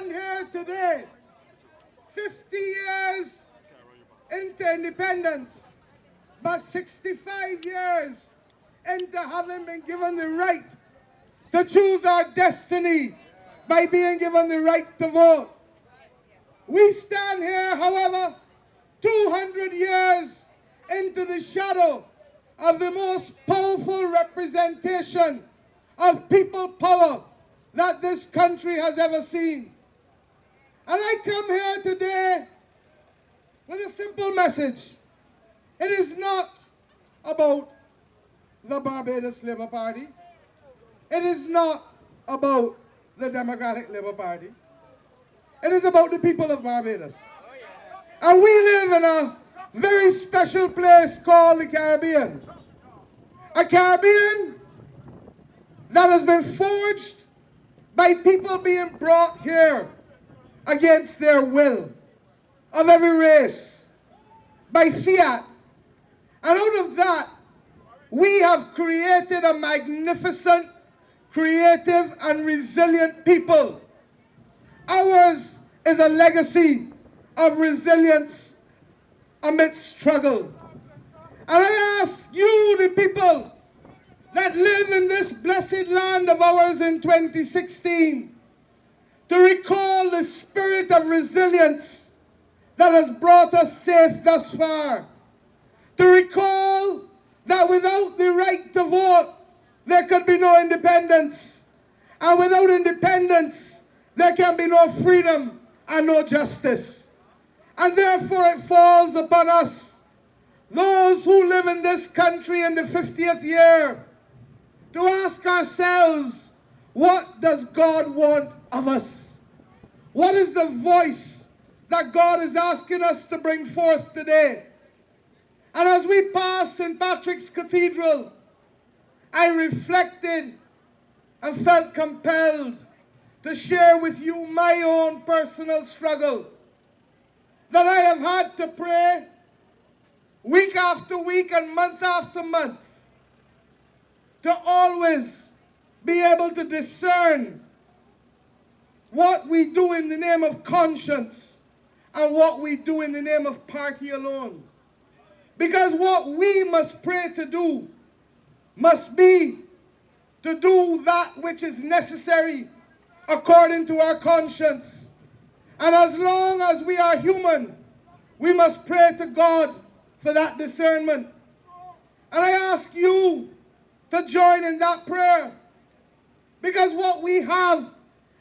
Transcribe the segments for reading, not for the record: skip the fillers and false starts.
stand here today, 50 years into independence, but 65 years into having been given the right to choose our destiny by being given the right to vote. We stand here, however, 200 years into the shadow of the most powerful representation of people power that this country has ever seen. And I come here today with a simple message. It is not about the Barbados Labour Party. It is not about the Democratic Labour Party. It is about the people of Barbados. And we live in a very special place called the Caribbean. A Caribbean that has been forged by people being brought here against their will, of every race, by fiat. And out of that, we have created a magnificent, creative, and resilient people. Ours is a legacy of resilience amidst struggle. And I ask you, the people that live in this blessed land of ours in 2016, to recall the spirit of resilience that has brought us safe thus far. To recall that without the right to vote, there could be no independence. And without independence, there can be no freedom and no justice. And therefore it falls upon us, those who live in this country in the 50th year, to ask ourselves, what does God want of us? What is the voice that God is asking us to bring forth today? And as we pass St. Patrick's Cathedral, I reflected and felt compelled to share with you my own personal struggle, that I have had to pray week after week and month after month to always be able to discern what we do in the name of conscience and what we do in the name of party alone. Because what we must pray to do must be to do that which is necessary according to our conscience. And as long as we are human, we must pray to God for that discernment. And I ask you to join in that prayer. Because what we have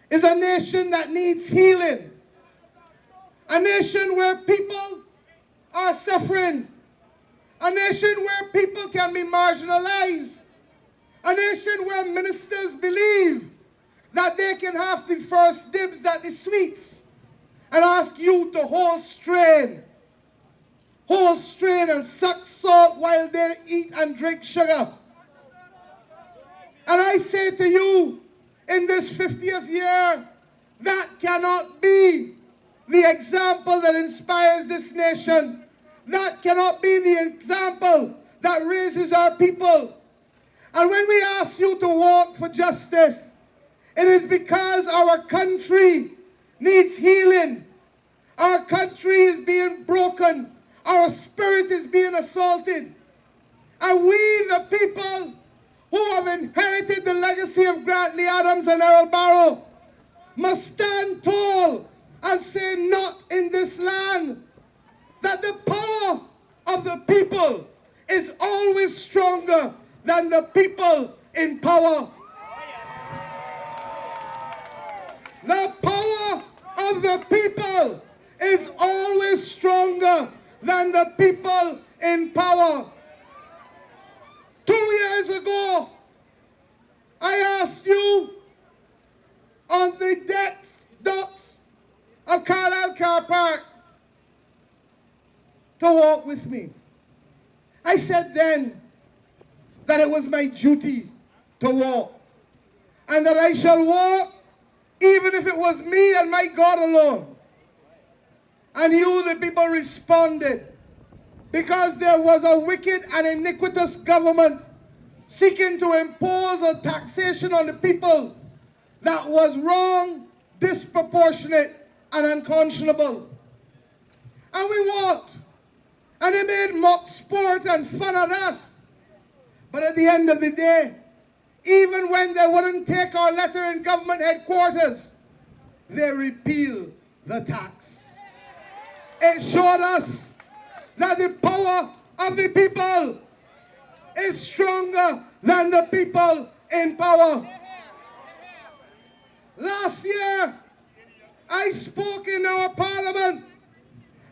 is a nation that needs healing. A nation where people are suffering. A nation where people can be marginalized. A nation where ministers believe that they can have the first dibs at the sweets. And ask you to hold strain and suck salt while they eat and drink sugar. And I say to you, in this 50th year, that cannot be the example that inspires this nation. That cannot be the example that raises our people. And when we ask you to walk for justice, it is because our country needs healing. Our country is being broken. Our spirit is being assaulted. And we, the people who have inherited the legacy of Grant Lee Adams and Errol Barrow, must stand tall and say, not in this land, that the power of the people is always stronger than the people in power. The power of the people is always stronger than the people in power. 2 years ago, I asked you on the docks of Carlisle Car Park to walk with me. I said then that it was my duty to walk, and that I shall walk even if it was me and my God alone. And you, the people, responded, because there was a wicked and iniquitous government seeking to impose a taxation on the people that was wrong, disproportionate, and unconscionable. And we walked, and they made mock sport and fun at us. But at the end of the day, even when they wouldn't take our letter in government headquarters, they repealed the tax. It showed us that the power of the people is stronger than the people in power. Last year, I spoke in our parliament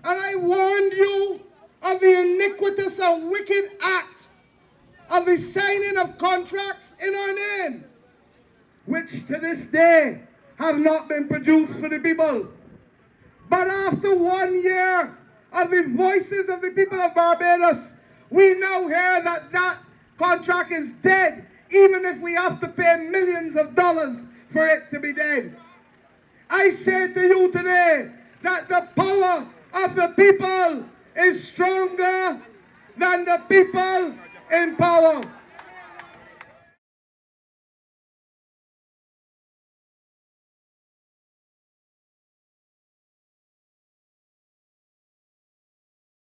and I warned you of the iniquitous and wicked act of the signing of contracts in our name, which to this day have not been produced for the people. But after 1 year of the voices of the people of Barbados, we now hear that that contract is dead, even if we have to pay millions of dollars for it to be dead. I say to you today that the power of the people is stronger than the people in power.